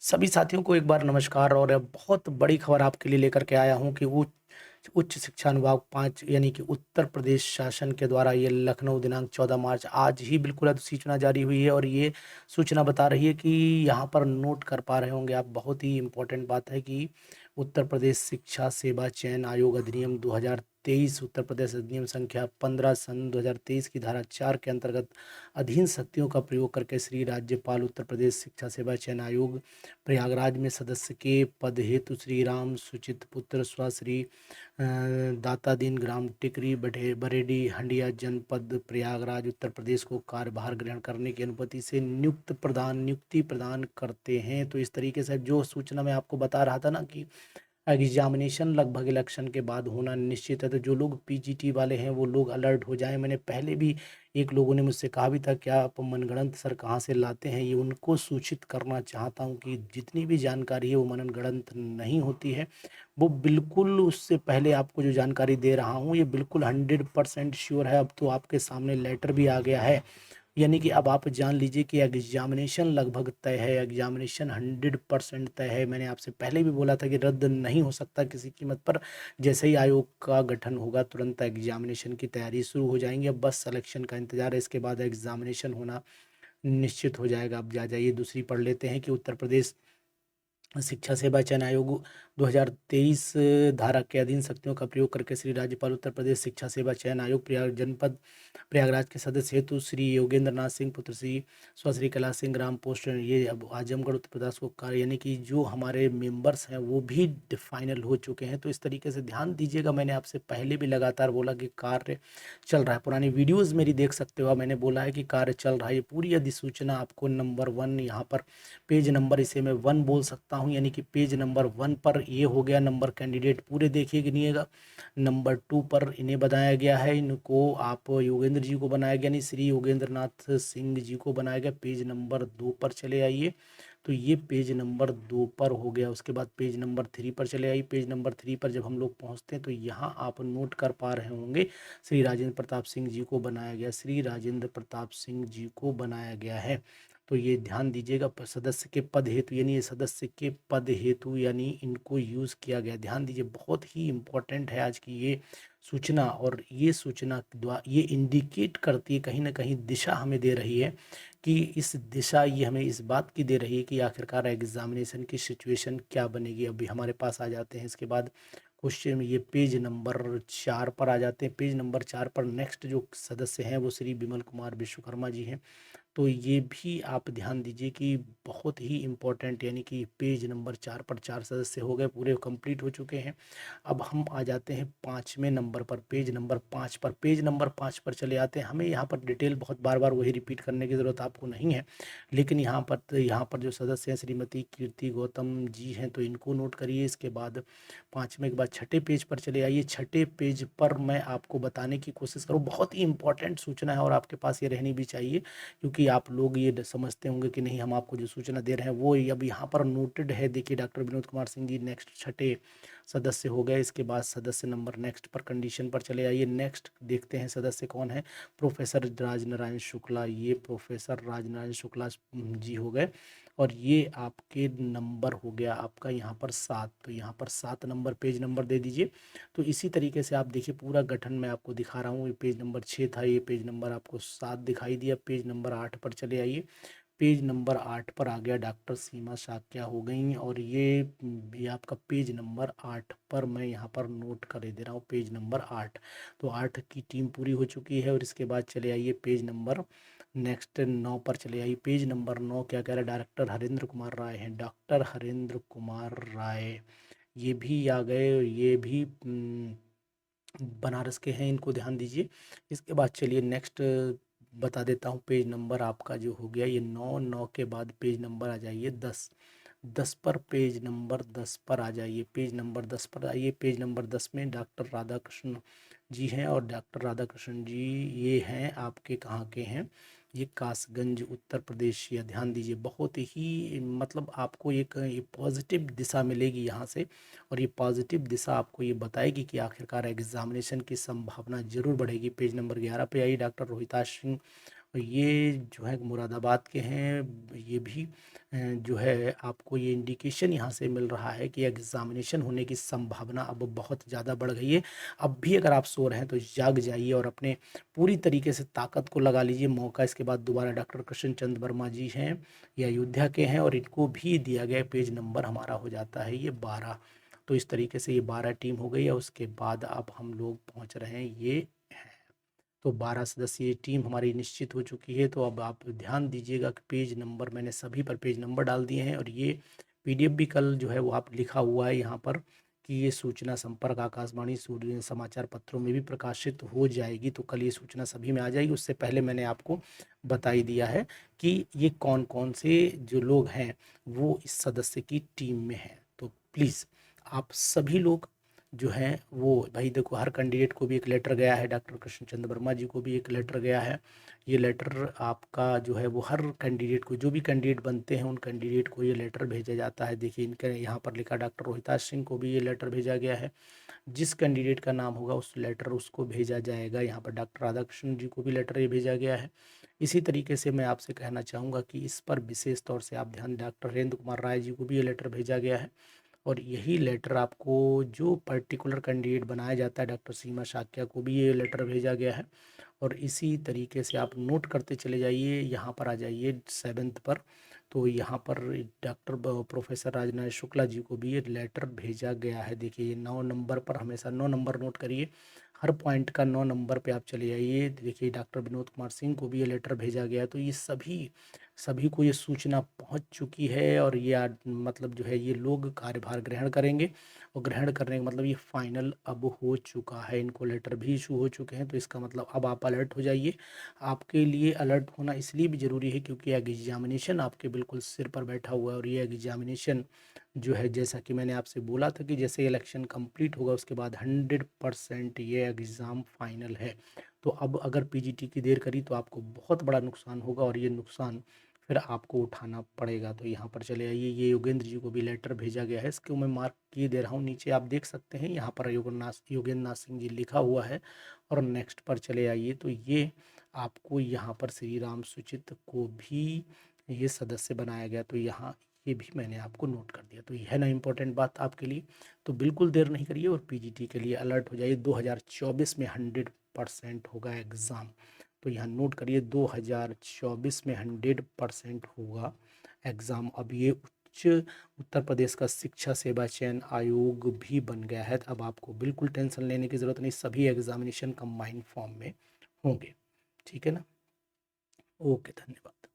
सभी साथियों को एक बार नमस्कार और अब बहुत बड़ी खबर आपके लिए लेकर के आया हूं कि उच्च उच्च शिक्षा अनुभाग 5 यानी कि उत्तर प्रदेश शासन के द्वारा ये लखनऊ दिनांक 14 मार्च आज ही बिल्कुल अधिसूचना जारी हुई है और ये सूचना बता रही है कि यहाँ पर नोट कर पा रहे होंगे आप। बहुत ही इम्पोर्टेंट बात है कि उत्तर प्रदेश शिक्षा सेवा चयन आयोग अधिनियम 2023 उत्तर प्रदेश अधिनियम संख्या 15 सन 2023 की धारा 4 के अंतर्गत अधीन शक्तियों का प्रयोग करके श्री राज्यपाल उत्तर प्रदेश शिक्षा सेवा चयन आयोग प्रयागराज में सदस्य के पद हेतु श्री राम सुचित पुत्र स्वश्री दाता दीन ग्राम टिकरी बरेडी हंडिया जनपद प्रयागराज उत्तर प्रदेश को कार्यभार ग्रहण करने की अनुमति से नियुक्ति प्रदान करते हैं। तो इस तरीके से जो सूचना मैं आपको बता रहा था ना कि एग्जामिनेशन लगभग इलेक्शन के बाद होना निश्चित है, तो जो लोग पीजीटी वाले हैं वो लोग अलर्ट हो जाएं। मैंने पहले भी एक लोगों ने मुझसे कहा भी था क्या आप मनगढ़ंत सर कहाँ से लाते हैं, ये उनको सूचित करना चाहता हूँ कि जितनी भी जानकारी है वो मनगढ़ंत नहीं होती है। वो बिल्कुल उससे पहले आपको जो जानकारी दे रहा हूँ ये बिल्कुल 100% श्योर है। अब तो आपके सामने लेटर भी आ गया है, यानी कि अब आप जान लीजिए कि एग्जामिनेशन लगभग तय है, एग्जामिनेशन 100% तय है। मैंने आपसे पहले भी बोला था कि रद्द नहीं हो सकता किसी कीमत पर। जैसे ही आयोग का गठन होगा तुरंत एग्जामिनेशन की तैयारी शुरू हो जाएंगी। अब बस सिलेक्शन का इंतजार है, इसके बाद एग्जामिनेशन होना निश्चित हो जाएगा। अब जा जाइए दूसरी पढ़ लेते हैं कि उत्तर प्रदेश शिक्षा सेवा चयन आयोग 2023 धारा के अधीन शक्तियों का प्रयोग करके श्री राज्यपाल उत्तर प्रदेश शिक्षा सेवा चयन आयोग जनपद प्रयागराज के सदस्य हेतु श्री योगेंद्र नाथ सिंह पुत्र श्री स्वश्री कैलाश सिंह ग्राम पोस्ट ये अब आजमगढ़ उत्तर प्रदेश को कार्य, यानी कि जो हमारे मेंबर्स हैं वो भी फाइनल हो चुके हैं। तो इस तरीके से ध्यान दीजिएगा, मैंने आपसे पहले भी लगातार बोला कि कार्य चल रहा है। पुरानी वीडियोज़ मेरी देख सकते हो, मैंने बोला है कि कार्य चल रहा है। ये पूरी अधिसूचना आपको नंबर 1 यहाँ पर पेज नंबर इसे मैं 1 बोल सकता हूँ, यानी कि पेज नंबर 1 पर ये हो गया नंबर कैंडिडेट पूरे देखिए गिनिएगा। नंबर 2 पर इन्हें बनाया गया है, इनको आप योगेंद्र जी को बनाया गया, नहीं श्री योगेंद्र नाथ सिंह जी को बनाया गया। पेज नंबर 2 पर चले आइए, तो ये पेज नंबर 2 पर हो गया। उसके बाद पेज नंबर 3 पर चले आइए। पेज नंबर 3 पर जब हम लोग पहुंचते हैं तो यहाँ आप नोट कर पा रहे होंगे श्री राजेंद्र प्रताप सिंह जी को बनाया गया, श्री राजेंद्र प्रताप सिंह जी को बनाया गया है। तो ये ध्यान दीजिएगा, सदस्य के पद हेतु यानी ये सदस्य के पद हेतु यानी इनको यूज़ किया गया। ध्यान दीजिए, बहुत ही इम्पोर्टेंट है आज की ये सूचना, और ये सूचना द्वारा ये इंडिकेट करती है कहीं ना कहीं दिशा हमें दे रही है कि इस दिशा ये हमें इस बात की दे रही है कि आखिरकार एग्जामिनेशन की सिचुएशन क्या बनेगी। अभी हमारे पास आ जाते हैं इसके बाद क्वेश्चन में, ये पेज नंबर 4 पर आ जाते हैं। पेज नंबर 4 पर नेक्स्ट जो सदस्य हैं वो श्री विमल कुमार विश्वकर्मा जी हैं। तो ये भी आप ध्यान दीजिए कि बहुत ही इम्पोर्टेंट, यानी कि पेज नंबर 4 पर 4 सदस्य हो गए, पूरे कंप्लीट हो चुके हैं। अब हम आ जाते हैं 5वें नंबर पर, पेज नंबर 5 पर। पेज नंबर 5 पर चले आते हैं। हमें यहाँ पर डिटेल बहुत बार बार वही रिपीट करने की ज़रूरत आपको नहीं है, लेकिन यहाँ पर जो सदस्य हैं श्रीमती कीर्ति गौतम जी हैं, तो इनको नोट करिए। इसके बाद 5वें के बाद 6ठे पेज पर चले आइए। 6ठे पेज पर मैं आपको बताने की कोशिश करूँ, बहुत ही इंपॉर्टेंट सूचना है और आपके पास ये रहनी भी चाहिए, क्योंकि आप लोग ये समझते होंगे कि नहीं हम आपको जो सूचना दे रहे हैं वो अब यहाँ पर नोटेड है। देखिए डॉक्टर विनोद कुमार सिंह जी नेक्स्ट 6ठे सदस्य हो गए। इसके बाद सदस्य नंबर नेक्स्ट पर कंडीशन पर चले आइए। नेक्स्ट देखते हैं सदस्य कौन है, प्रोफेसर राजनारायण शुक्ला। ये प्रोफेसर राजनारायण शुक्ला जी हो गए, और ये आपके नंबर हो गया आपका यहाँ पर 7। तो यहाँ पर 7 नंबर पेज नंबर दे दीजिए। तो इसी तरीके से आप देखिए पूरा गठन मैं आपको दिखा रहा हूँ। ये पेज नंबर 6 था, ये पेज नंबर आपको 7 दिखाई दिया। पेज नंबर 8 पर चले आइए। पेज नंबर 8 पर आ गया डॉक्टर सीमा साक्या हो गई, और ये आपका पेज नंबर 8 पर मैं यहाँ पर नोट कर दे रहा हूँ, पेज नंबर 8। तो 8 की टीम पूरी हो चुकी है। और इसके बाद चले आइए पेज नंबर नेक्स्ट 9 पर चले आइए। पेज नंबर 9 क्या कह रहा है, डायरेक्टर हरेंद्र कुमार राय हैं, डॉक्टर हरेंद्र कुमार राय ये भी आ गए। ये भी बनारस के हैं, इनको ध्यान दीजिए। इसके बाद चलिए नेक्स्ट बता देता हूँ। पेज नंबर आपका जो हो गया ये 9 के बाद पेज नंबर आ जाइए 10। 10 पर पेज नंबर 10 पर आ जाइए। पेज नंबर 10 पर आइए। पेज नंबर 10 में डॉक्टर राधाकृष्ण जी हैं, और डॉक्टर राधाकृष्ण जी ये हैं आपके कहाँ के हैं, ये कासगंज उत्तर प्रदेश। या ध्यान दीजिए, बहुत ही मतलब आपको एक पॉजिटिव दिशा मिलेगी यहाँ से, और ये पॉजिटिव दिशा आपको ये बताएगी कि आखिरकार एग्जामिनेशन की संभावना जरूर बढ़ेगी। पेज नंबर 11 पे आई डॉक्टर रोहिताश सिंह और ये जो है मुरादाबाद के हैं। ये भी जो है आपको ये इंडिकेशन यहाँ से मिल रहा है कि एग्जामिनेशन होने की संभावना अब बहुत ज़्यादा बढ़ गई है। अब भी अगर आप सो रहे हैं तो जाग जाइए और अपने पूरी तरीके से ताकत को लगा लीजिए मौका। इसके बाद दोबारा डॉक्टर कृष्ण चंद्र वर्मा जी हैं, ये अयोध्या के हैं, और इनको भी दिया गया पेज नंबर हमारा हो जाता है ये 12। तो इस तरीके से ये 12 टीम हो गई है। उसके बाद अब हम लोग पहुँच रहे हैं ये तो 12 सदस्यीय टीम हमारी निश्चित हो चुकी है। तो अब आप ध्यान दीजिएगा कि पेज नंबर मैंने सभी पर पेज नंबर डाल दिए हैं, और ये पीडीएफ भी कल जो है वो आप लिखा हुआ है यहाँ पर कि ये सूचना संपर्क आकाशवाणी सूर्य समाचार पत्रों में भी प्रकाशित हो जाएगी। तो कल ये सूचना सभी में आ जाएगी। उससे पहले मैंने आपको बता ही दिया है कि ये कौन कौन से जो लोग हैं वो इस सदस्य की टीम में हैं। तो प्लीज़ आप सभी लोग जो हैं वो भाई देखो, हर कैंडिडेट को भी एक लेटर गया है, डॉक्टर कृष्ण चंद्र वर्मा जी को भी एक लेटर गया है। ये लेटर आपका जो है वो हर कैंडिडेट को, जो भी कैंडिडेट बनते हैं उन कैंडिडेट को ये लेटर भेजा जाता है। देखिए इनके यहाँ पर लिखा डॉक्टर रोहिताज सिंह को भी ये लेटर भेजा गया है। जिस कैंडिडेट का नाम होगा उस लेटर उसको भेजा जाएगा। यहाँ पर डॉक्टर राधाकृष्ण जी को भी लेटर ये भेजा गया है। इसी तरीके से मैं आपसे कहना चाहूँगा कि इस पर विशेष तौर से आप ध्यान, डॉक्टर हरेंद्र कुमार राय जी को भी ये लेटर भेजा गया है। और यही लेटर आपको जो पर्टिकुलर कैंडिडेट बनाया जाता है, डॉक्टर सीमा साक्या को भी ये लेटर भेजा गया है। और इसी तरीके से आप नोट करते चले जाइए। यहाँ पर आ जाइए 7th पर। तो यहाँ पर डॉक्टर प्रोफेसर राजनाथ शुक्ला जी को भी ये लेटर भेजा गया है। देखिए ये 9 नंबर पर, हमेशा 9 नंबर नोट करिए, हर पॉइंट का 9 नंबर पे आप चले जाइए। देखिए डॉक्टर विनोद कुमार सिंह को भी ये लेटर भेजा गया है। तो ये सभी सभी को ये सूचना पहुंच चुकी है, और ये मतलब जो है ये लोग कार्यभार ग्रहण करेंगे। और ग्रहण करने का मतलब ये फाइनल अब हो चुका है, इनको लेटर भी इशू हो चुके हैं। तो इसका मतलब अब आप अलर्ट हो जाइए। आपके लिए अलर्ट होना इसलिए भी ज़रूरी है क्योंकि एग्जामिनेशन आपके बिल्कुल सिर पर बैठा हुआ है। और ये एग्जामिनेशन जो है, जैसा कि मैंने आपसे बोला था कि जैसे इलेक्शन कंप्लीट होगा उसके बाद 100% ये एग्ज़ाम फाइनल है। तो अब अगर पीजीटी की देर करी तो आपको बहुत बड़ा नुकसान होगा, और ये नुकसान फिर आपको उठाना पड़ेगा। तो यहाँ पर चले आइए, ये योगेंद्र जी को भी लेटर भेजा गया है। इसको मैं मार्क किए दे रहा हूँ, नीचे आप देख सकते हैं यहाँ पर योगेंद्र नाथ सिंह जी लिखा हुआ है। और नेक्स्ट पर चले आइए, तो ये आपको यहाँ पर श्री राम सुचित को भी ये सदस्य बनाया गया। तो यहाँ ये भी मैंने आपको नोट कर दिया। तो ये है ना इम्पोर्टेंट बात आपके लिए। तो बिल्कुल देर नहीं करिए और पीजीटी के लिए अलर्ट हो जाइए। 2024 में 100% होगा एग्ज़ाम। तो यहाँ नोट करिए 2024 में 100% होगा एग्ज़ाम। अब ये उत्तर प्रदेश का शिक्षा सेवा चयन आयोग भी बन गया है। अब आपको बिल्कुल टेंशन लेने की ज़रूरत नहीं, सभी एग्जामिनेशन कंबाइंड फॉर्म में होंगे। ठीक है ना। ओके, धन्यवाद।